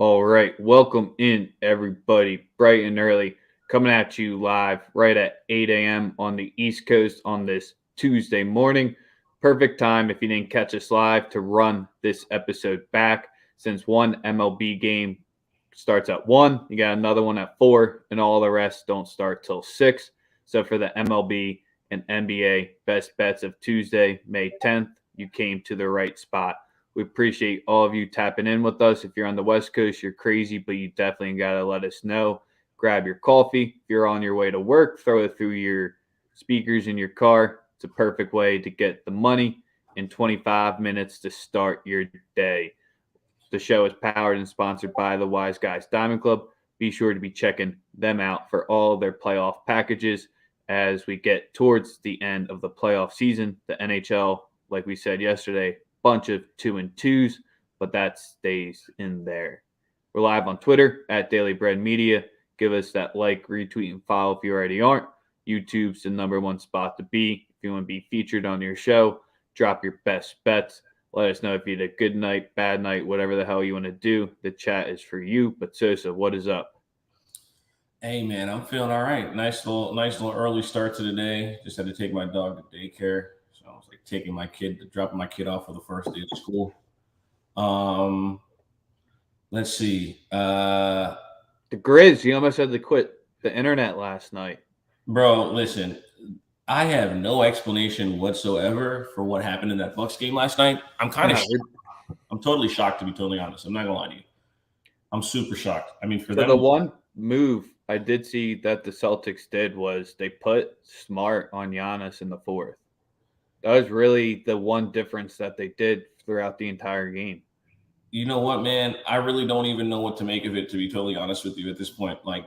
All right, welcome in everybody, bright and early, coming at you live right at 8 a.m. on the East Coast on this Tuesday morning. Perfect time if you didn't catch us live to run this episode back since one MLB game starts at 1, you got another one at 4, and all the rest don't start till 6. So for the MLB and NBA best bets of Tuesday, May 10th, you came to the right spot. We appreciate all of you tapping in with us. If you're on the West Coast, you're crazy, but you definitely got to let us know. Grab your coffee. If you're on your way to work, throw it through your speakers in your car. It's a perfect way to get the money in 25 minutes to start your day. The show is powered and sponsored by the Wise Guys Diamond Club. Be sure to be checking them out for all their playoff packages as we get towards the end of the playoff season. The NHL, like we said yesterday, bunch of 2-2s, but that stays in there. We're live on Twitter at Daily Bread Media. Give us that like, retweet, and follow if you already aren't. YouTube's the number one spot to be. If you want to be featured on your show, drop your best bets. Let us know if you had a good night, bad night, whatever the hell you want to do. The chat is for you. But Sosa, what is up? Hey man, I'm feeling all right. Nice little early start to the day. Just had to take my dog to daycare, so I was like dropping my kid off for the first day of school. Let's see. The Grizz, you almost had to quit the internet last night. Bro, listen, I have no explanation whatsoever for what happened in that Bucks game last night. I'm totally shocked, to be totally honest. I'm not gonna lie to you. I'm super shocked. I mean, the one move I did see that the Celtics did was they put Smart on Giannis in the fourth. That was really the one difference that they did throughout the entire game. You know what, man? I really don't even know what to make of it, to be totally honest with you at this point. Like,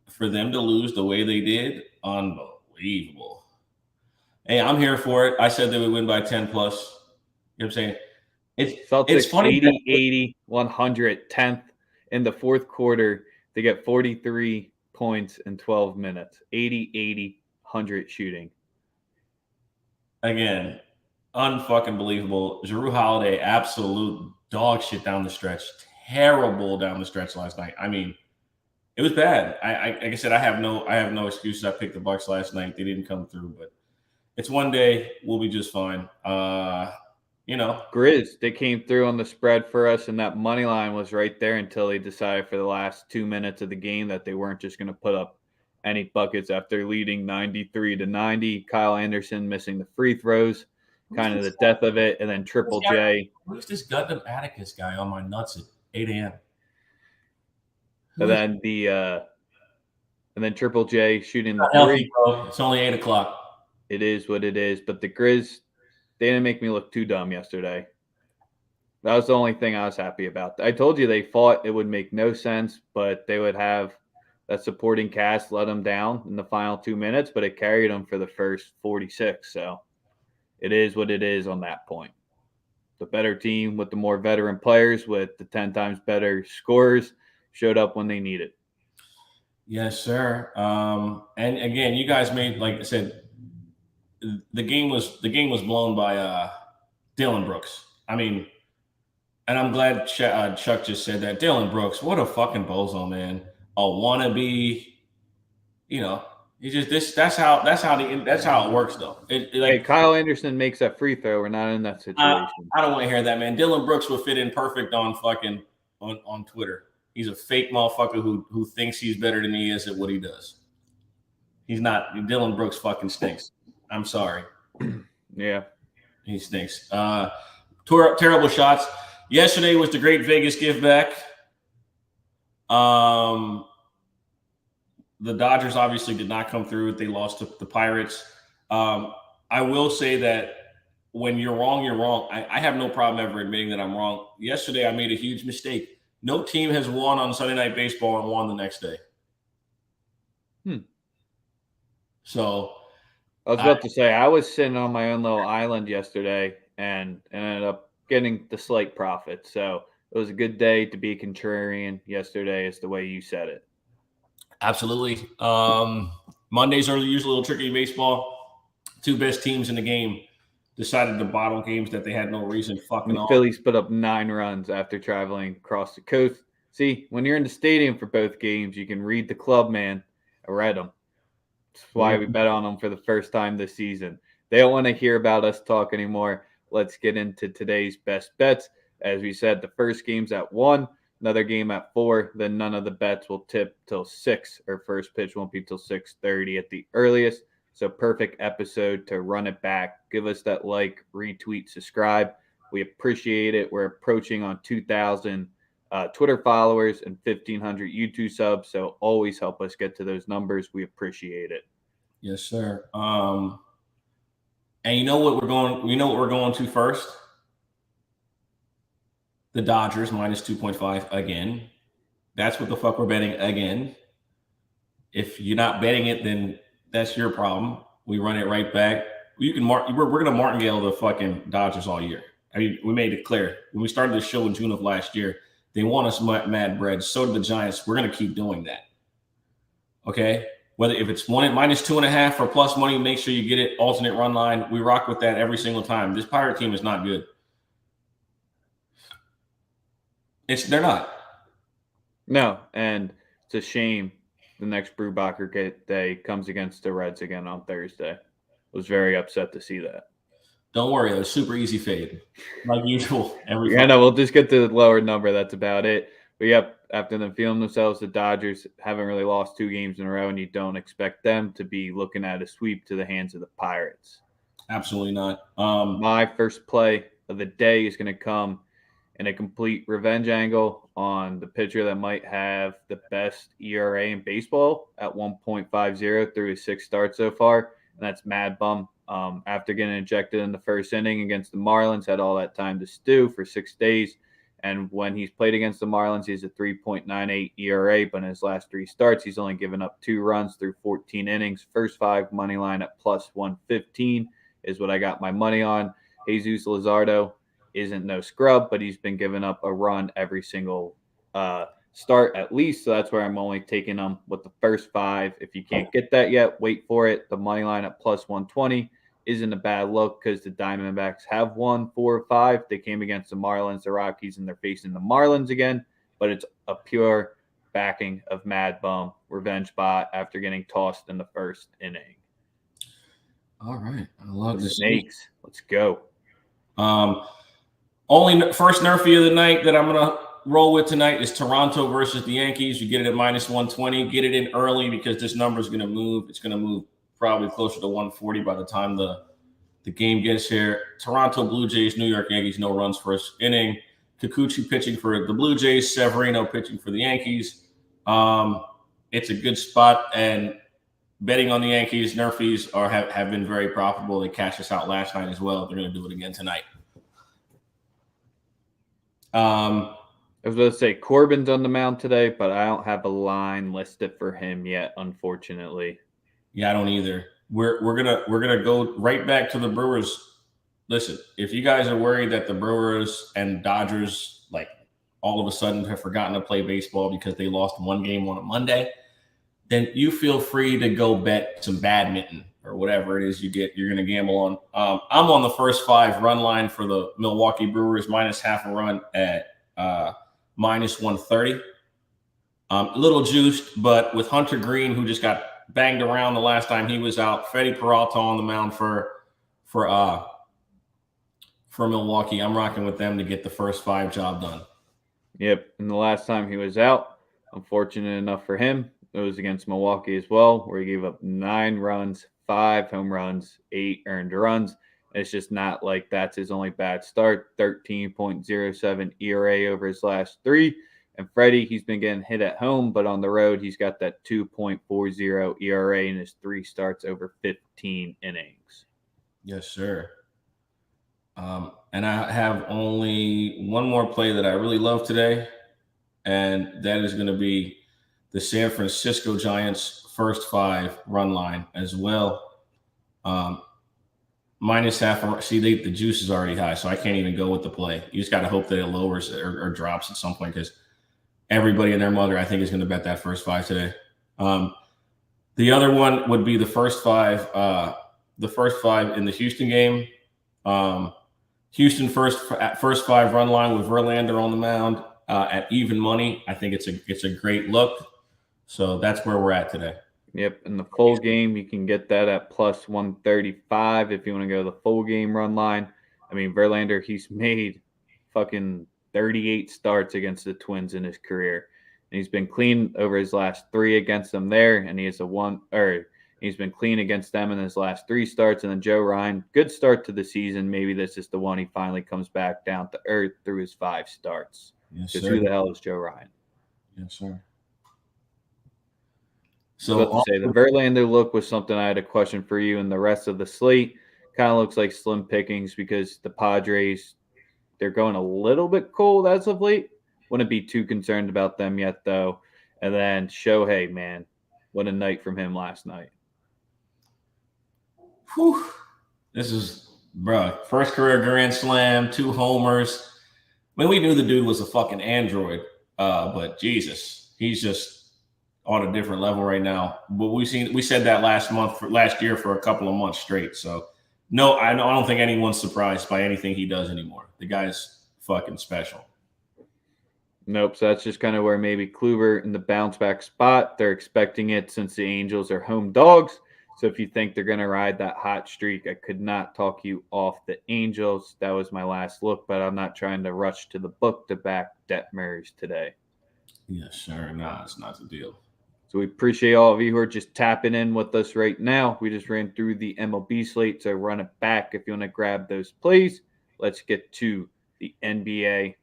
for them to lose the way they did, unbelievable. Hey, I'm here for it. I said they would win by 10 plus. You know what I'm saying? It's funny. 80, 100, 10th in the fourth quarter. They get 43 points in 12 minutes. 80, 100 shooting. Again, unfucking believable. Jrue Holiday, absolute dog shit down the stretch. Terrible down the stretch last night. I mean, it was bad. Like I said, I have no excuses. I picked the Bucks last night. They didn't come through, but it's one day. We'll be just fine. Grizz, they came through on the spread for us, and that money line was right there until they decided for the last 2 minutes of the game that they weren't just going to put up any buckets after leading 93-90. Kyle Anderson missing the free throws, kind of the death of it, and then Triple J. Who's this Gundam Atticus guy on my nuts at 8 a.m.? And then Triple J shooting the three. It's only 8 o'clock. It is what it is. But the Grizz, they didn't make me look too dumb yesterday. That was the only thing I was happy about. I told you they thought it would make no sense, but they would have that supporting cast let them down in the final 2 minutes, but it carried them for the first 46. So it is what it is on that point. The better team with the more veteran players with the 10 times better scorers showed up when they needed. Yes, sir. And again, you guys made, like I said, the game was blown by Dillon Brooks. I mean, and I'm glad Chuck just said that. Dillon Brooks, what a fucking bozo, man. A wannabe, he just that's how it works though. Hey, Kyle Anderson makes that free throw. We're not in that situation. I don't want to hear that, man. Dillon Brooks would fit in perfect on fucking on Twitter. He's a fake motherfucker who thinks he's better than he is at what he does. He's not. Dillon Brooks fucking stinks. I'm sorry. Yeah. He stinks. Terrible shots. Yesterday was the great Vegas give back. The Dodgers obviously did not come through. They lost to the Pirates. I will say that when you're wrong, you're wrong. I have no problem ever admitting that I'm wrong. Yesterday, I made a huge mistake. No team has won on Sunday Night Baseball and won the next day. So I was about to say, I was sitting on my own little island yesterday and ended up getting the slight profit. So it was a good day to be a contrarian yesterday, is the way you said it. Absolutely. Mondays are usually a little tricky in baseball. Two best teams in the game decided to bottle games that they had no reason fucking off. Phillies put up 9 runs after traveling across the coast See, when you're in the stadium for both games, you can read the club, man. I read them. That's why we bet on them for the first time this season. They don't want to hear about us talk anymore. Let's get into today's best bets. As we said, the first game's at 1, another game at 4. Then none of the bets will tip till 6. Our first pitch won't be till 6:30 at the earliest. So perfect episode to run it back. Give us that like, retweet, subscribe. We appreciate it. We're approaching on 2,000 Twitter followers and 1,500 YouTube subs. So always help us get to those numbers. We appreciate it. Yes, sir. And you know what we're going? You know what we're going to first? The Dodgers minus 2.5 again. That's what the fuck we're betting again. If you're not betting it, then that's your problem. We run it right back. You can we're gonna martingale the fucking Dodgers all year. I mean, we made it clear when we started the show in June of last year. They want us mad bread. So did the Giants. We're gonna keep doing that. Okay. Whether if it's minus 2.5 or plus money, make sure you get it. Alternate run line. We rock with that every single time. This Pirate team is not good. They're not. No, and it's a shame the next Brubacher day comes against the Reds again on Thursday. Was very upset to see that. Don't worry, it was super easy fade, like usual. We'll just get to the lower number. That's about it. But yep, after them feeling themselves, the Dodgers haven't really lost 2 games in a row, and you don't expect them to be looking at a sweep to the hands of the Pirates. Absolutely not. My first play of the day is going to come in a complete revenge angle on the pitcher that might have the best ERA in baseball at 1.50 through his 6 starts so far, and that's Mad Bum. After getting ejected in the first inning against the Marlins, had all that time to stew for 6 days. And when he's played against the Marlins, he's a 3.98 ERA, but in his last 3 starts, he's only given up 2 runs through 14 innings. First 5 money line at plus 115 is what I got my money on. Jesus Luzardo isn't no scrub, but he's been giving up a run every single start at least. So that's where I'm only taking them with the first 5. If you can't get that yet, wait for it. The money line at plus 120 isn't a bad look because the Diamondbacks have won 4 or 5. They came against the Marlins, the Rockies, and they're facing the Marlins again. But it's a pure backing of Mad Bum revenge bot after getting tossed in the first inning. All right, I love the Snakes. Let's go. Only first Nerfy of the night that I'm gonna roll with tonight is Toronto versus the Yankees. You get it at minus 120. Get it in early because this number is gonna move. It's gonna move probably closer to 140 by the time the game gets here. Toronto Blue Jays, New York Yankees, no runs first inning. Kikuchi pitching for the Blue Jays, Severino pitching for the Yankees. It's a good spot, and betting on the Yankees, Nerfies have been very profitable. They cashed us out last night as well. They're going to do it again tonight. I was going to say Corbin's on the mound today, but I don't have a line listed for him yet, unfortunately. Yeah, I don't either. We're gonna go right back to the Brewers. Listen, if you guys are worried that the Brewers and Dodgers like all of a sudden have forgotten to play baseball because they lost 1 game on a Monday, then you feel free to go bet some badminton or whatever it is you're going to gamble on. I'm on the first 5 run line for the Milwaukee Brewers minus half a run at minus 130. A little juiced, but with Hunter Green, who just got banged around the last time he was out, Freddie Peralta on the mound for Milwaukee. I'm rocking with them to get the first 5 job done. Yep, and the last time he was out, unfortunate enough for him, it was against Milwaukee as well, where he gave up 9 runs, 5 home runs, 8 earned runs. It's just not like that's his only bad start. 13.07 ERA over his last 3. And Freddie, he's been getting hit at home, but on the road, he's got that 2.40 ERA in his 3 starts over 15 innings. Yes, sir. And I have only one more play that I really love today, and that is going to be the San Francisco Giants first 5 run line as well. Minus half. See, the juice is already high, so I can't even go with the play. You just got to hope that it lowers or drops at some point because everybody and their mother, I think, is going to bet that first 5 today. The other one would be the first 5. The first 5 in the Houston game. Houston first 5 run line with Verlander on the mound. at even money. I think it's a great look. So that's where we're at today. Yep, in the full game, you can get that at plus 135 if you want to go the full game run line. I mean, Verlander, he's made fucking 38 starts against the Twins in his career. And he's been clean over his last 3 against them there, and he's been clean against them in his last 3 starts. And then Joe Ryan, good start to the season. Maybe this is the one he finally comes back down to earth through his 5 starts. Yes, Because sir. who the hell is Joe Ryan? Yes, sir. So to say the Verlander look was something I had a question for you, and the rest of the slate kind of looks like slim pickings because the Padres, they're going a little bit cold as of late. Wouldn't be too concerned about them yet though. And then Shohei, man, what a night from him last night. Whew. This is, bro, first career grand slam, 2 homers. I mean, we knew the dude was a fucking android, but Jesus, he's just on a different level right now. But we said that last year for a couple of months straight. So no, I don't think anyone's surprised by anything he does anymore. The guy's fucking special. Nope. So that's just kind of where maybe Kluber in the bounce back spot. They're expecting it since the Angels are home dogs. So if you think they're going to ride that hot streak, I could not talk you off the Angels. That was my last look, but I'm not trying to rush to the book to back Detmers today. Yes, sir. Nah, it's not the deal. So we appreciate all of you who are just tapping in with us right now. We just ran through the MLB slate, so run it back if you want to grab those plays. Let's get to the NBA.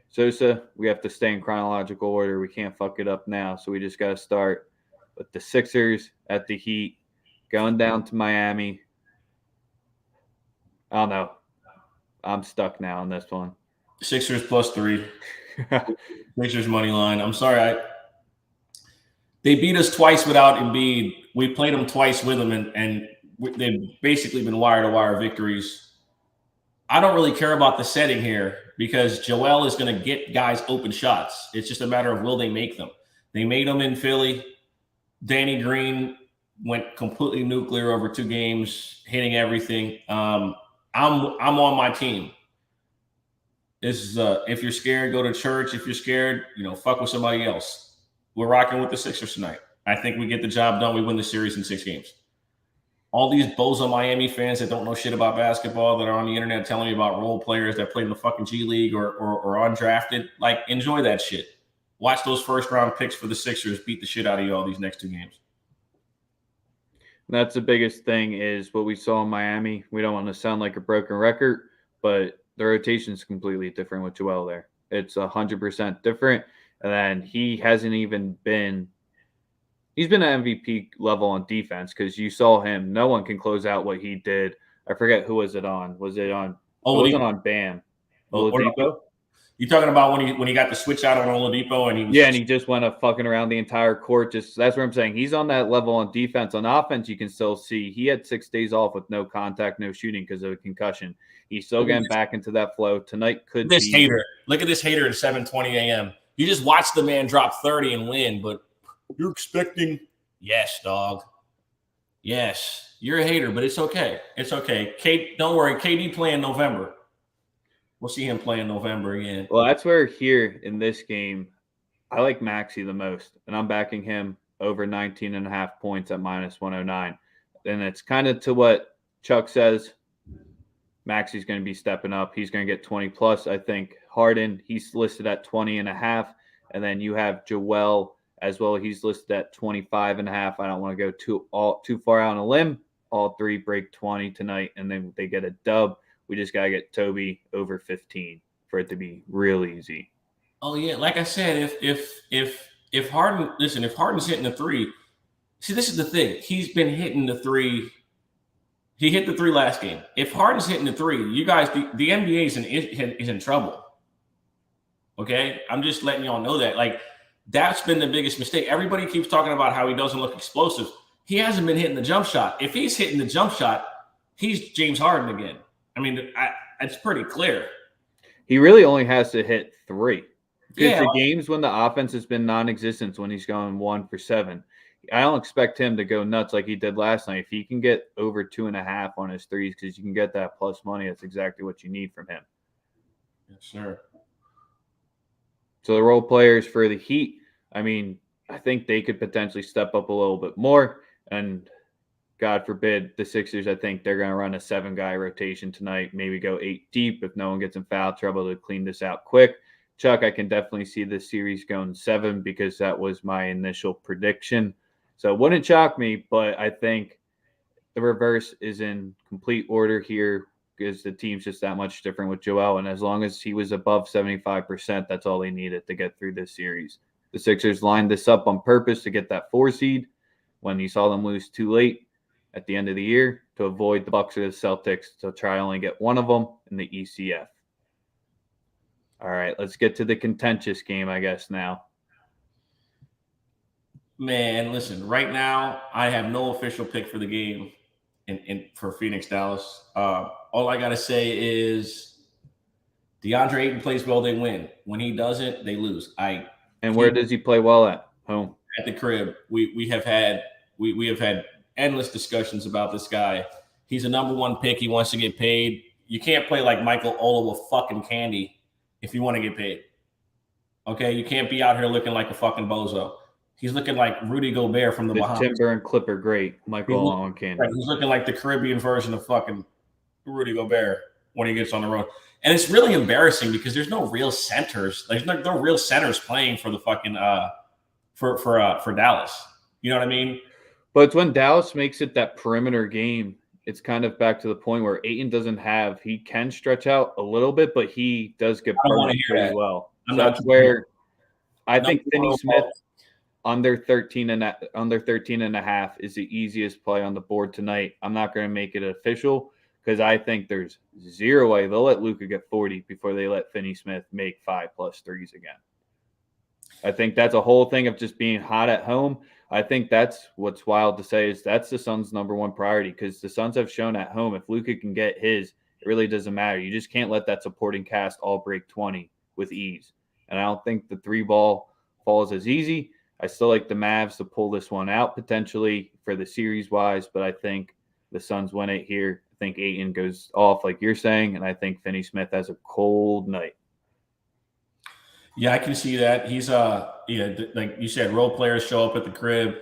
Sosa, we have to stay in chronological order. We can't fuck it up now, so we just got to start with the Sixers at the Heat, going down to Miami. I don't know. I'm stuck now on this one. Sixers +3. Sixers money line. I'm sorry, they beat us twice without Embiid. We played them twice with them, and they've basically been wire-to-wire victories. I don't really care about the setting here because Joel is going to get guys open shots. It's just a matter of will they make them. They made them in Philly. Danny Green went completely nuclear over 2 games, hitting everything. I'm on my team. This is if you're scared, go to church. If you're scared, fuck with somebody else. We're rocking with the Sixers tonight. I think we get the job done. We win the series in 6 games. All these bozo Miami fans that don't know shit about basketball that are on the internet telling me about role players that played in the fucking G League or undrafted, like, enjoy that shit. Watch those first-round picks for the Sixers beat the shit out of you all these next 2 games. That's the biggest thing is what we saw in Miami. We don't want to sound like a broken record, but the rotation is completely different with Joel there. It's 100% different. And then he hasn't even been – he's been at MVP level on defense because you saw him. No one can close out what he did. I forget who was it on. Was it on – it wasn't on Bam. Oladipo? You talking about when he got the switch out on Oladipo and he was and he just went up fucking around the entire court. Just that's what I'm saying. He's on that level on defense. On offense, you can still see he had 6 days off with no contact, no shooting because of a concussion. He's still getting back into that flow. Tonight could be hater. Look at this hater at 7:20 a.m. You just watch the man drop 30 and win, but you're expecting yes, dog. Yes, you're a hater, but it's okay. It's okay. Kate, don't worry. KD playing November. We'll see him play in November again. Well, that's where here in this game, I like Maxey the most, and I'm backing him over 19.5 points at -109. And it's kind of to what Chuck says. Maxey's going to be stepping up. He's going to get 20 plus. I think Harden, he's listed at 20.5. And then you have Joel as well. He's listed at 25.5. I don't want to go too far out on a limb. All 3 break 20 tonight, and then they get a dub. We just got to get Toby over 15 for it to be real easy. Oh, yeah. Like I said, if Harden – listen, if Harden's hitting the 3 – see, this is the thing. He's been hitting the 3 – he hit the 3 last game. If Harden's hitting the 3, you guys, the NBA is in trouble. Okay? I'm just letting y'all know that. Like, that's been the biggest mistake. Everybody keeps talking about how he doesn't look explosive. He hasn't been hitting the jump shot. If he's hitting the jump shot, he's James Harden again. I mean, it's pretty clear. He really only has to hit 3. Because Yeah. the games when the offense has been non-existent, when he's going 1 for 7, I don't expect him to go nuts like he did last night. If he can get over 2.5 on his threes, because you can get that plus money, that's exactly what you need from him. Yes, sir. So the role players for the Heat, I mean, I think they could potentially step up a little bit more. And God forbid the Sixers, I think they're going to run a 7-guy rotation tonight, maybe go 8 deep if no one gets in foul trouble to clean this out quick. Chuck, I can definitely see this series going 7 because that was my initial prediction. So it wouldn't shock me, but I think the reverse is in complete order here because the team's just that much different with Joel. And as long as he was above 75%, that's all they needed to get through this series. The Sixers lined this up on purpose to get that 4 seed when you saw them lose too late at the end of the year to avoid the Bucks or the Celtics to try only get one of them in the ECF. All right, let's get to the contentious game, I guess, now. Man, listen, right now, I have no official pick for the game for Phoenix, Dallas. All I got to say is DeAndre Ayton plays well, they win. When he doesn't, they lose. And where does he play well at? Home. At the crib. We have had endless discussions about this guy. He's a number 1 pick. He wants to get paid. You can't play like Michael Ola with fucking candy if you want to get paid. Okay? You can't be out here looking like a fucking bozo. He's looking like Rudy Gobert from the Bahamas. Timber and Clipper great. Michael Ola on candy. He's looking like the Caribbean version of fucking Rudy Gobert when he gets on the road. And it's really embarrassing because there's no real centers. There's no real centers playing for the fucking for Dallas. You know what I mean? But it's when Dallas makes it that perimeter game, it's kind of back to the point where Ayton doesn't have. He can stretch out a little bit, but he does get burned pretty well. So that's where I think Finney Smith under 13 and a half is the easiest play on the board tonight. I'm not going to make it official because I think there's zero way they'll let Luka get 40 before they let Finney Smith make 5+ threes again. I think that's a whole thing of just being hot at home. I think that's what's wild to say is that's the Suns' number 1 priority because the Suns have shown at home if Luka can get his, it really doesn't matter. You just can't let that supporting cast all break 20 with ease. And I don't think the 3-ball falls as easy. I still like the Mavs to pull this one out potentially for the series-wise, but I think the Suns win it here. I think Ayton goes off like you're saying, and I think Finney Smith has a cold night. Yeah, I can see that. He's like you said, role players show up at the crib.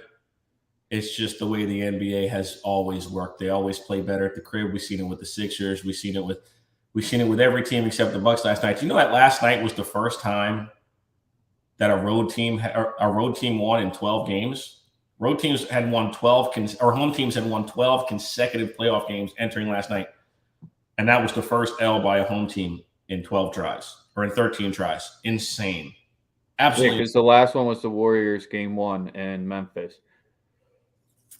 It's just the way the NBA has always worked. They always play better at the crib. We've seen it with the Sixers. We've seen it with every team except the Bucks last night. You know that last night was the first time that a road team won in 12 games. Road teams had won 12 or home teams had won 12 consecutive playoff games entering last night. And that was the first L by a home team in 12 tries or in 13 tries. Insane. Absolutely. Because the last one was the Warriors game 1 in Memphis.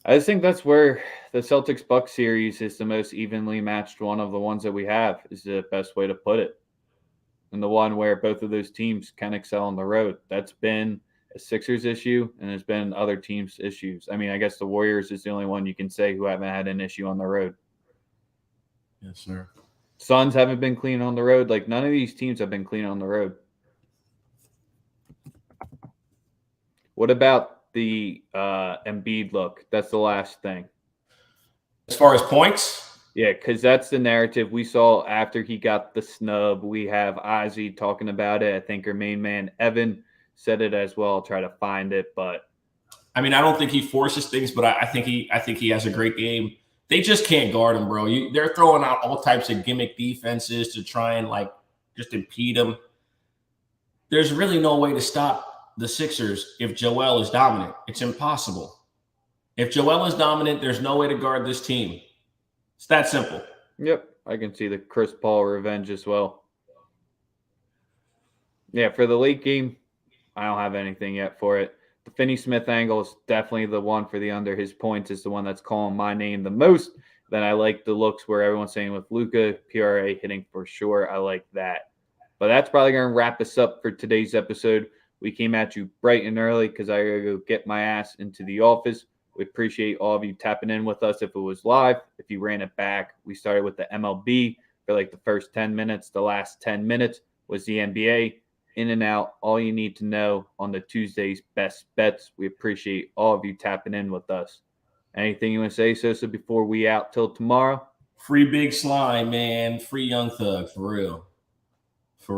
I just think that's where the Celtics-Bucks series is the most evenly matched one of the ones that we have is the best way to put it. And the one where both of those teams can excel on the road. That's been a Sixers issue, and there's been other teams' issues. I mean, I guess the Warriors is the only one you can say who haven't had an issue on the road. Yes, sir. Suns haven't been clean on the road. Like, none of these teams have been clean on the road. What about the Embiid look? That's the last thing. As far as points? Yeah, because that's the narrative we saw after he got the snub. We have Ozzy talking about it. I think our main man, Evan, said it as well. I'll try to find it, but I mean, I don't think he forces things, but I think he has a great game. They just can't guard him, bro. They're throwing out all types of gimmick defenses to try and like just impede him. There's really no way to stop the Sixers if Joel is dominant. It's impossible. If Joel is dominant, there's no way to guard this team. It's that simple. Yep, I can see the Chris Paul revenge as well. Yeah, for the late game, I don't have anything yet for it. The Finney Smith angle is definitely the one for the under. His points is the one that's calling my name the most. Then I like the looks where everyone's saying with Luka, PRA hitting for sure. I like that. But that's probably going to wrap us up for today's episode. We came at you bright and early because I got to go get my ass into the office. We appreciate all of you tapping in with us if it was live. If you ran it back, we started with the MLB for like the first 10 minutes. The last 10 minutes was the NBA. In and out, all you need to know on the Tuesday's best bets. We appreciate all of you tapping in with us. Anything you want to say, Sosa, before we out till tomorrow? Free Big Slime, man. Free Young Thug, for real.